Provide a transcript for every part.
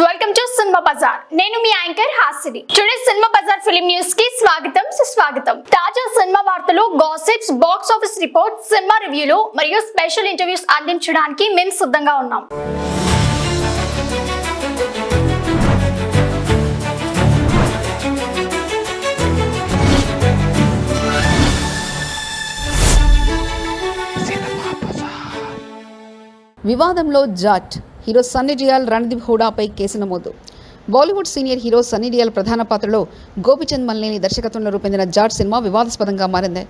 Welcome to cinema Bazaar. నేను మీ anchor Hasini. Today cinema Bazaar film news కి స్వాగతం సుస్వాగతం. తాజా సినిమా వార్తలు, gossips, box office report, cinema రివ్యూలు మరియు స్పెషల్ ఇంటర్వ్యూస్ అందించడానికి మేము సిద్ధంగా ఉన్నాం. వివాదంలో జాట్ హీరో సన్నీ డియోల్, రణదీప్ హూడాపై కేసు నమోదు. Bollywood senior hero Sunny Deol ప్రధాన పాత్రలో గోపిచంద్ మల్లేని దర్శకత్వంలో రూపొందిన జాట్ సినిమా వివాదాస్పదంగా మారింది.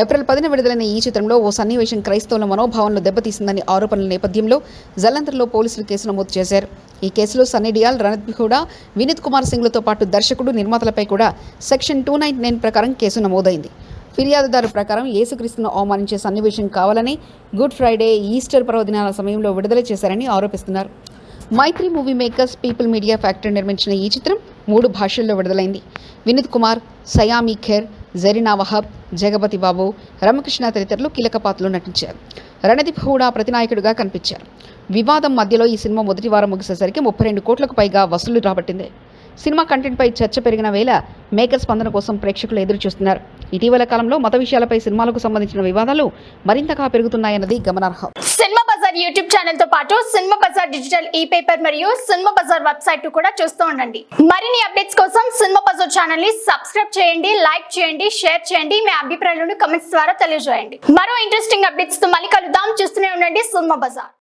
ఏప్రిల్ 10న విడుదలైన ఈ చిత్రంలో ఓ సన్నివేశం క్రైస్తవుల మనోభావాలను దెబ్బతీసిందని ఆరోపణల నేపథ్యంలో జలంధర్లో పోలీసులు కేసు నమోదు చేశారు. ఈ కేసులో సన్నీ డియోల్, రణదీప్ హూడా, వినీత్ కుమార్ సింగ్లతో పాటు దర్శకుడు, నిర్మాతలపై కూడా సెక్షన్ 299 ప్రకారం కేసు నమోదైంది. ఫిర్యాదుదారు ప్రకారం యేసుక్రీస్తును అవమానించే సన్నివేశం కావాలని గుడ్ ఫ్రైడే, ఈస్టర్ పర్వదినాల సమయంలో విడుదల చేశారని ఆరోపిస్తున్నారు. Mythri movie makers, people media factory నిర్మించిన ఈ చిత్రం 3 భాషల్లో విడుదలైంది. వినీత్ కుమార్, సయామీ ఖేర్, జరీనా వహాబ్, జగపతి బాబు, రమకృష్ణ తదితరులు కీలక పాత్రలో నటించారు. రణదీప్ హూడా ప్రతినాయకుడిగా కనిపించారు. వివాదం మధ్యలో ఈ సినిమా మొదటి వారం ముగిసేసరికి 32 కోట్లకు పైగా వసూలు రాబట్టింది. సినిమా కంటెంట్పై చర్చ పెరిగిన వేళ మేకర్ స్పందన కోసం ప్రేక్షకులు ఎదురు చూస్తున్నారు. ఇటీవల కాలంలో మత విషయాలపై సినిమాలకు సంబంధించిన వివాదాలు మరింతగా పెరుగుతున్నాయన్నది గమనార్హం. సినిమా బజార్ యూట్యూబ్ ఛానల్ తో పాటు సినిమా బజార్ డిజిటల్ ఈ-పేపర్ మరియు సినిమా బజార్ వెబ్సైట్ కూడా చూస్తూ ఉండండి. మరిన్ని అప్డేట్స్ కోసం సినిమా బజార్ ఛానల్ ని సబ్స్క్రైబ్ చేయండి, లైక్ చేయండి, షేర్ చేయండి. మీ అభిప్రాయాలను కమెంట్స్ ద్వారా తెలియజేయండి. మరో ఇంట్రెస్టింగ్ అప్డేట్స్ తో మళ్ళీ కలుద్దాం. చూస్తూనే ఉండండి సినిమా బజార్.